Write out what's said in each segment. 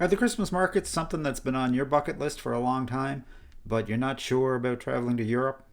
Are the Christmas markets something that's been on your bucket list for a long time, but you're not sure about traveling to Europe?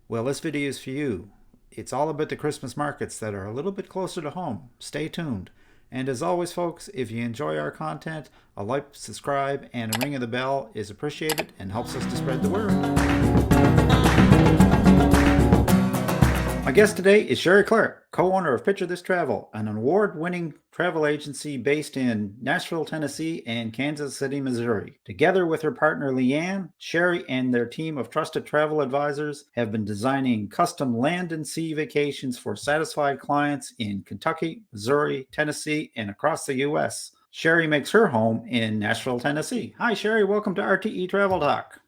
Well, this video is for you. It's all about the Christmas markets that are a little bit closer to home. Stay tuned. And as always, folks, if you enjoy our content, a like, subscribe, and a ring of the bell is appreciated and helps us to spread the word. My guest today is Sheri Clarke, co-owner of Picture This Travel, an award-winning travel agency based in Nashville, Tennessee and Kansas City, Missouri. Together with her partner Leanne, Sheri and their team of trusted travel advisors have been designing custom land and sea vacations for satisfied clients in Kentucky, Missouri, Tennessee, and across the U.S. Sheri makes her home in Nashville, Tennessee. Hi, Sheri. Welcome to RTE Travel Talk.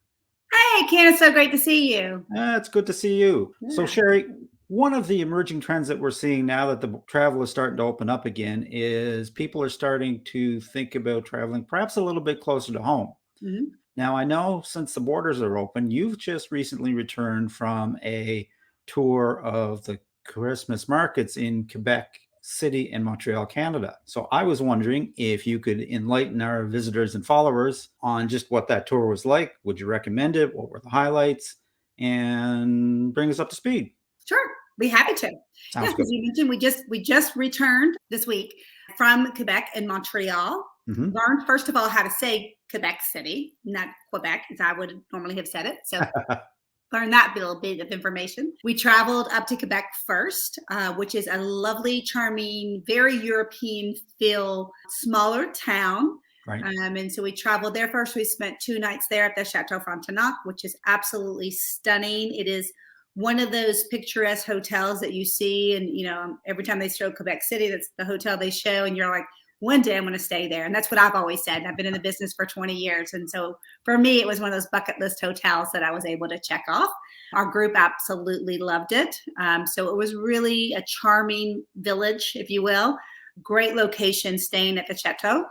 Hey, Ken, it's so great to see you. It's good to see you. Yeah. So, Sheri, one of the emerging trends that we're seeing now that the travel is starting to open up again is people are starting to think about traveling perhaps a little bit closer to home. Mhm. Now, I know since the borders are open, you've just recently returned from a tour of the Christmas markets in Quebec City and Montreal, Canada. So I was wondering if you could enlighten our visitors and followers on just what that tour was like. Would you recommend it? What were the highlights? And bring us up to speed. Sure, be happy to. Sounds good. As you mentioned, we just returned this week from Quebec and Montreal. Mhm. Learned first of all how to say Quebec City, not Quebec, as I would normally have said it. So learned that little bit of information. We traveled up to Quebec first, which is a lovely, charming, very European feel, smaller town. Right. And so we traveled there first. We spent 2 nights there at the Château Frontenac, which is absolutely stunning. It is one of those picturesque hotels that you see, and every time they show Quebec City, that's the hotel they show, and you're like, one day I'm going to stay there. And that's what I've always said. I've been in the business for 20 years. And so for me, it was one of those bucket list hotels that I was able to check off. Our group absolutely loved it. So it was really a charming village, if you will. Great location staying at the Chateau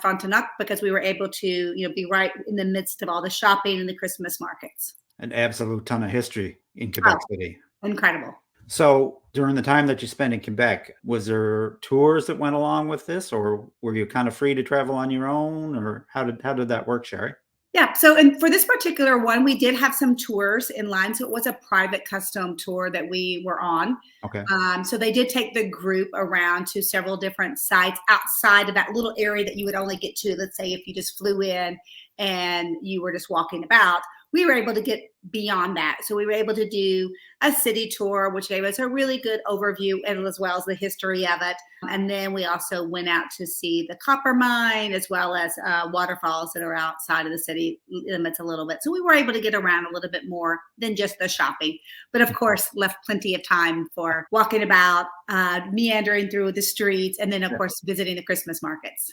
Frontenac, because we were able to be right in the midst of all the shopping and the Christmas markets. An absolute ton of history in Oh, Quebec City. incredible. So during the time that you spent in Quebec, was there tours that went along with this, or were you kind of free to travel on your own, or how did that work, Sheri? Yeah. So, and for this particular one, we did have some tours in line. So it was a private custom tour that we were on. Okay. So they did take the group around to several different sites outside of that little area that you would only get to, let's say, if you just flew in and you were just walking about. We were able to get beyond that. So we were able to do a city tour, which gave us a really good overview as well as the history of it. And then we also went out to see the copper mine as well as waterfalls that are outside of the city limits a little bit. So we were able to get around a little bit more than just the shopping. But of course, left plenty of time for walking about, meandering through the streets, and then, of course, visiting the Christmas markets.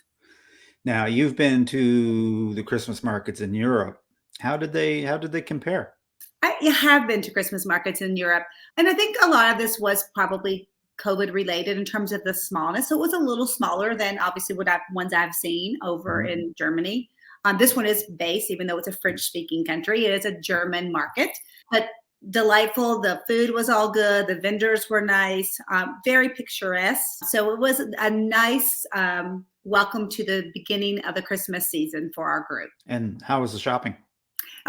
Now, you've been to the Christmas markets in Europe. How did they compare? I have been to Christmas markets in Europe, and I think a lot of this was probably COVID related in terms of the smallness. So it was a little smaller than obviously ones I've seen over Mhm. in Germany. This one is based, even though it's a French speaking country, it is a German market, but delightful. The food was all good. The vendors were nice, very picturesque. So it was a nice welcome to the beginning of the Christmas season for our group. And how was the shopping?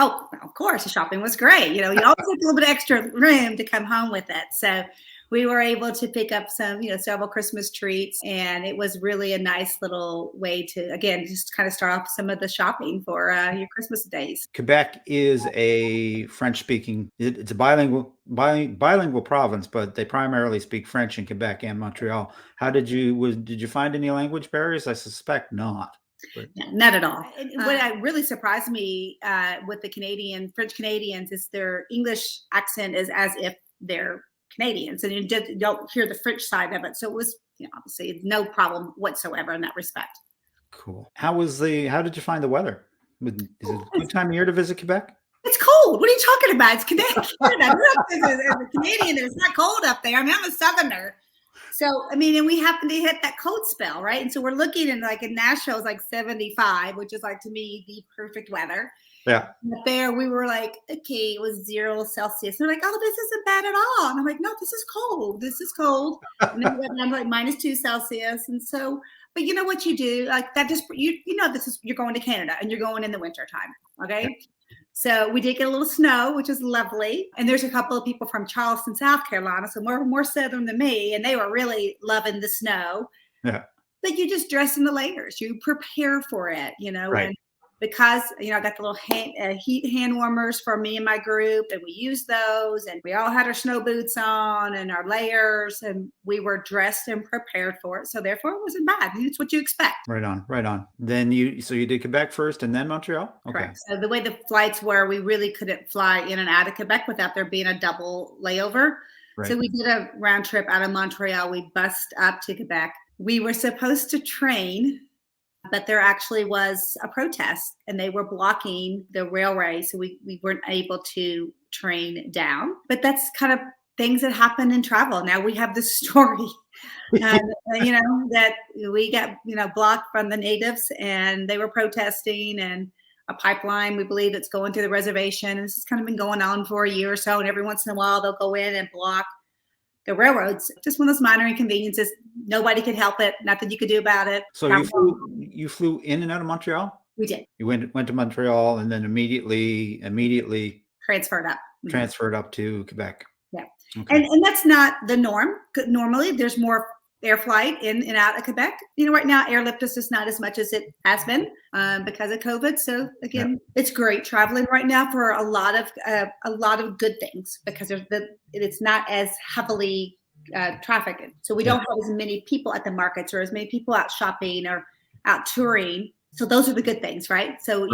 Oh, of course, the shopping was great. You always have a little bit extra room to come home with it. So we were able to pick up some, several Christmas treats, and it was really a nice little way to, again, just kind of start off some of the shopping for your Christmas days. Quebec is a French-speaking. It's a bilingual province, but they primarily speak French in Quebec and Montreal. Did you find any language barriers? I suspect not. But No, not at all. And what really surprised me with the French Canadians is their English accent is as if they're Canadians, and you don't hear the French side of it. So it was, obviously no problem whatsoever in that respect. cool. How did you find the weather? Is it a good time of year to visit Quebec? It's cold. What are you talking about? It's Quebec. I grew up as a Canadian, and it's not cold up there. I mean, I'm a Southerner. So, I mean, and we happen to hit that cold spell, right? And so we're looking in in Nashville, it's like 75, which is like to me the perfect weather. Yeah. But there we were like, okay, it was 0 Celsius. They're like, oh, this isn't bad at all. And I'm like, no, this is cold. This is cold. And then we got down to like -2 Celsius. And so, But you know what you do? Like that just you know you're going to Canada and you're going in the winter time. Okay. Yeah. So we did get a little snow, which is lovely. And there's a couple of people from Charleston, South Carolina, so more southern than me, and they were really loving the snow. Yeah. But you just dress in the layers. You prepare for it, Right. and because, I got the little heat hand warmers for me and my group, and we used those, and we all had our snow boots on and our layers, and we were dressed and prepared for it. So therefore it wasn't bad. It's what you expect. Right on. Right on. Then you did Quebec first and then Montreal? Okay. Correct. So the way the flights were, we really couldn't fly in and out of Quebec without there being a double layover. Right. So we did a round trip out of Montreal. We bussed up to Quebec. We were supposed to train, but there actually was a protest and they were blocking the railway. So we weren't able to train down. But that's kind of things that happen in travel. Now we have this story, that we got, blocked from the natives and they were protesting, and a pipeline, we believe, that's going through the reservation. And this has kind of been going on for a year or so. And every once in a while they'll go in and block the railroads. Just one of those minor inconveniences. Nobody could help it. Nothing you could do about it. So you flew in and out of Montreal? We did. You went to Montreal and then immediately Transferred up. transferred up to Quebec. Yeah. Okay. And that's not the norm. Normally there's more air flight in and out of Quebec. Right now airlift is just not as much as it has been because of COVID. So again, It's great traveling right now for a lot of good things, because it's not as heavily trafficked. So we don't have as many people at the markets or as many people out shopping or out touring. So those are the good things, right? So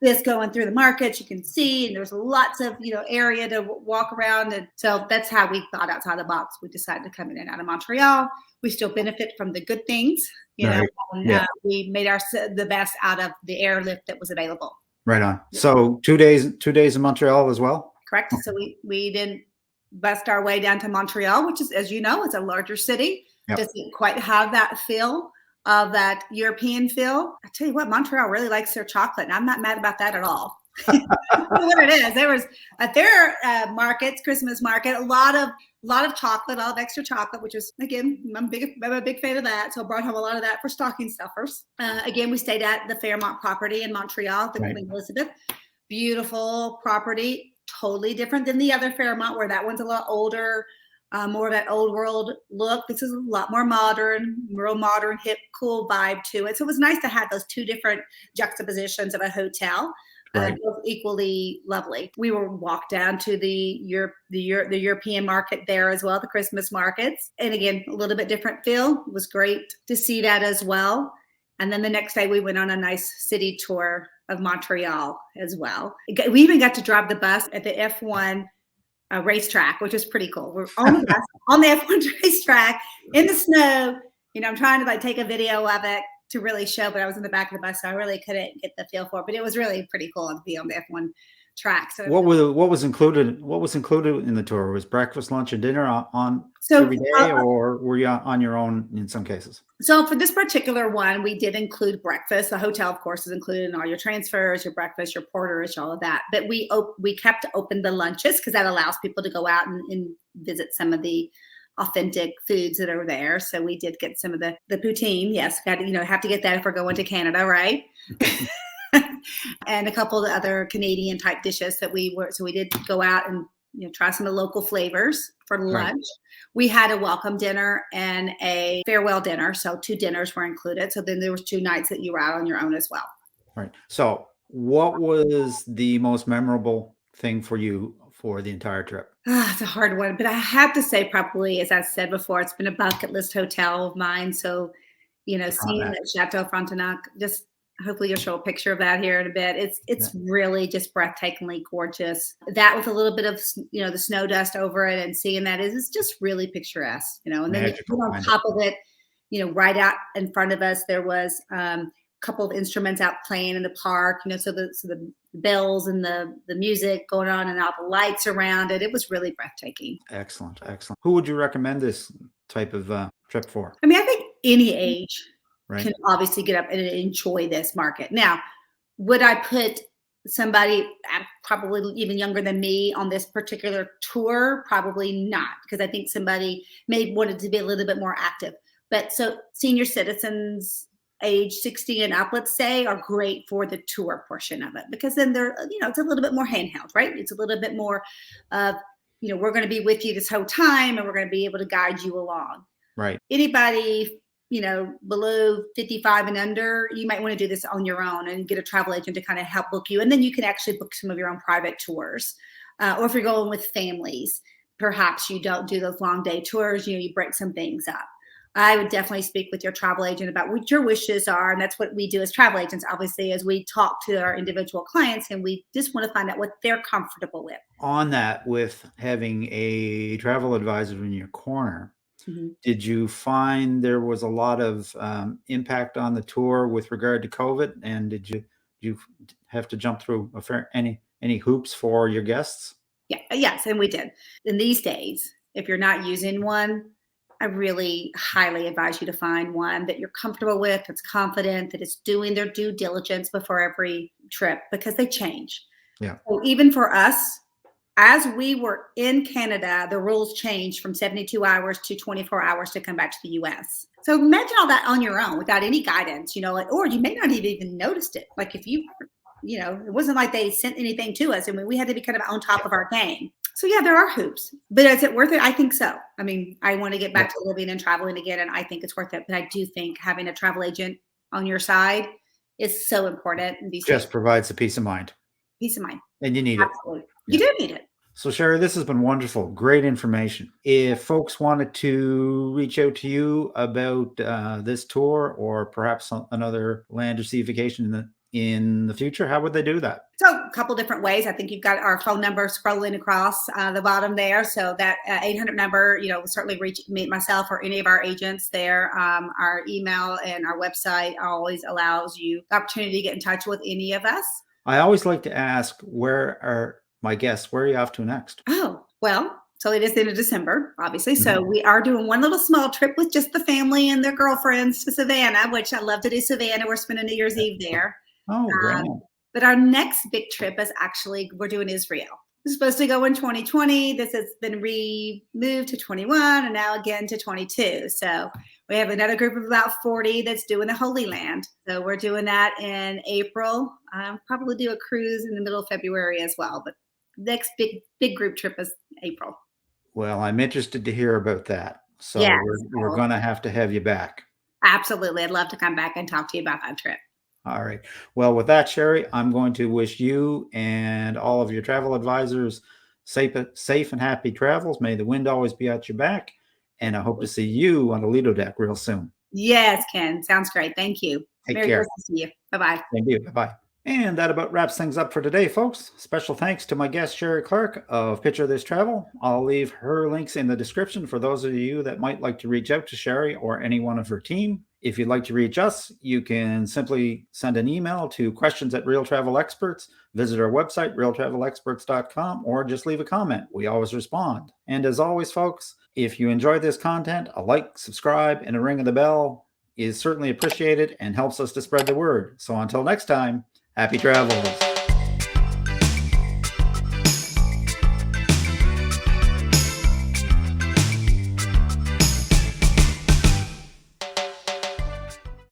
this going through the markets, you can see, and there's lots of area to walk around, and so that's how we thought outside the box. We decided to come in and out of Montreal. We still benefit from the good things, and we made the best out of the airlift that was available. Right on. So 2 days in Montreal as well? Correct. So we didn't bust our way down to Montreal, which is, as you know, it's a larger city. Doesn't quite have that feel of that European feel. I tell you what, Montreal really likes their chocolate, and I'm not mad about that at all. What it is, there was at their markets, Christmas market, a lot of chocolate, a lot of extra chocolate, which is, again, I'm a big fan of that. So I brought home a lot of that for stocking stuffers. Again, we stayed at the Fairmont property in Montreal, the Queen Elizabeth. Beautiful property, totally different than the other Fairmont, where that one's a lot older. More of that old world look. This is a lot more modern, real modern, hip, cool vibe to it. So it was nice to have those two different juxtapositions of a hotel, both equally lovely. We were walked down to the European market there as well, the Christmas markets. And again, a little bit different feel. It was great to see that as well. And then the next day we went on a nice city tour of Montreal as well. We even got to drive the bus at the F1 racetrack, which was pretty cool. We're on the bus, on the F1 racetrack in the snow. I'm trying to take a video of it to really show, but I was in the back of the bus, so I really couldn't get the feel for it. But it was really pretty cool to be on the F1 track. So what was included? What was included in the tour? Was breakfast, lunch, and dinner on every day, or were you on your own in some cases? So for this particular one, we did include breakfast. The hotel, of course, is included in all your transfers, your breakfast, your porterage, all of that. But we kept open the lunches because that allows people to go out and visit some of the authentic foods that are there. So we did get some of the poutine. Yes, got to have to get that if we're going to Canada, right? And a couple of the other Canadian type dishes that we did go out and try some of the local flavors for lunch. Right. We had a welcome dinner and a farewell dinner. So 2 dinners were included. So then there was 2 nights that you were out on your own as well. Right. So what was the most memorable thing for you for the entire trip? It's a hard one, but I have to say probably, as I said before, it's been a bucket list hotel of mine. So, seeing that Château Frontenac, just hopefully you'll show a picture of that here in a bit. It's really just breathtakingly gorgeous. That with a little bit of, the snow dust over it, and seeing that is just really picturesque, and then on top of it, right out in front of us, there was a couple of instruments out playing in the park, so the bells and the music going on and all the lights around it. It was really breathtaking. Excellent. Who would you recommend this type of trip for? I mean, I think any age can obviously get up and enjoy this market. Now, would I put somebody probably even younger than me on this particular tour? Probably not, because I think somebody may wanted to be a little bit more active. But so senior citizens, age 60 and up, let's say, are great for the tour portion of it, because then they're, it's a little bit more handheld, right? It's a little bit more of, we're going to be with you this whole time and we're going to be able to guide you along. Right. Anybody, below 55 and under, you might want to do this on your own and get a travel agent to kind of help book you. And then you can actually book some of your own private tours. Or if you're going with families, perhaps you don't do those long day tours, you break some things up. I would definitely speak with your travel agent about what your wishes are. And that's what we do as travel agents, obviously, as we talk to our individual clients, and we just want to find out what they're comfortable with. On that, with having a travel advisor in your corner, did you find there was a lot of impact on the tour with regard to COVID? And did you have to jump through any hoops for your guests? Yes, and we did. In these days, if you're not using one, I really highly advise you to find one that you're comfortable with, that's confident, that is doing their due diligence before every trip, because they change. Yeah. So even for us, as we were in Canada, the rules changed from 72 hours to 24 hours to come back to the US. So imagine all that on your own without any guidance, or you may not have even noticed it. Like if you, it wasn't like they sent anything to us. I mean, we had to be kind of on top of our game. So yeah, there are hoops, but is it worth it? I think so. I mean, I want to get back to living and traveling again, and I think it's worth it. But I do think having a travel agent on your side is so important. Just provides a peace of mind. Peace of mind. And you need Absolutely. You do need it. So Sheri, this has been wonderful. Great information. If folks wanted to reach out to you about this tour or perhaps another land or sea vacation in the future, how would they do that? So a couple different ways. I think you've got our phone number scrolling across the bottom there. So that 800 number, certainly reach me, myself, or any of our agents there. Our email and our website always allows you the opportunity to get in touch with any of us. I always like to ask, where are my guests? Where are you off to next? Oh, well, so it is the end of December, obviously. So we are doing one little small trip with just the family and their girlfriends to Savannah, which I love to do Savannah. We're spending New Year's Eve there. Oh, great. But our next big trip is actually, we're doing Israel. It was supposed to go in 2020. This has been removed to 21 and now again to 22. So we have another group of about 40 that's doing the Holy Land. So we're doing that in April. Probably do a cruise in the middle of February as well. But next big group trip is April. Well, I'm interested to hear about that. So yes, we're going to have you back. Absolutely. I'd love to come back and talk to you about that trip. All right. Well, with that, Sheri, I'm going to wish you and all of your travel advisors safe and happy travels. May the wind always be at your back. And I hope to see you on the Lido deck real soon. Yes, Ken. Sounds great. Thank you. Take care. Christmas to you. Bye-bye. Thank you. Bye-bye. And that about wraps things up for today, folks. Special thanks to my guest, Sheri Clarke of Picture This Travel. I'll leave her links in the description for those of you that might like to reach out to Sheri or any one of her team. If you'd like to reach us, you can simply send an email to questions@realtravelexperts, visit our website, realtravelexperts.com, or just leave a comment. We always respond. And as always, folks, if you enjoy this content, a like, subscribe, and a ring of the bell is certainly appreciated and helps us to spread the word. So until next time, happy travels.